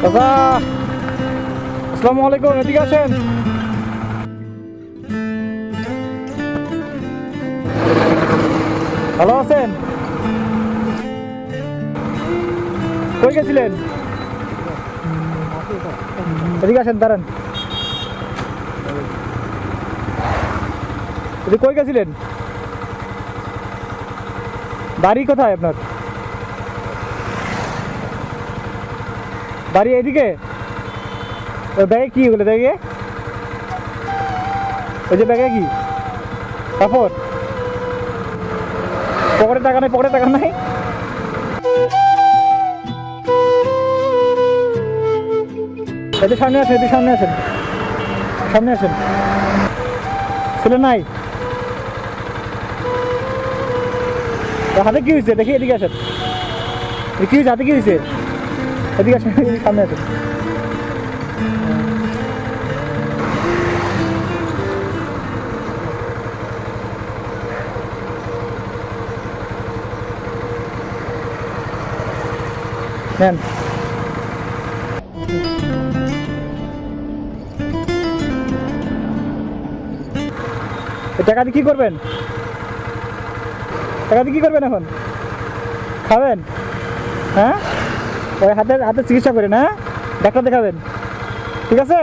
দাদা আসসালামু আলাইকুম, এদিকে আসেন। ভালো আছেন? কই গেছিলেন? এদিকে আসেন, দাঁড়ান। এদিকে কই গেছিলেন? বাড়ি কোথায় আপনার? বাড়ি এদিকে? ব্যাগে কি ওগুলো? ব্যাগে ওই যে ব্যাগে কি কাপড়? পকেটে টাকা নাই? পকেটে টাকা নাই? এতে সামনে আসেন, এতে সামনে আসেন, সামনে আসেন। ছেলে নাই? হাতে কি হয়েছে দেখি, এদিকে আসেন। কি হয়েছে হাতে, কি হয়েছে? এদিকে আসেন, সামনে আসেন। নেন। টাকা দিয়ে কি করবেন? টাকা দিয়ে কি করবেন এখন? খাবেন? হ্যাঁ, ওই হাতে হাতে চিকিৎসা করেন, হ্যাঁ, ডাক্তার দেখাবেন, ঠিক আছে?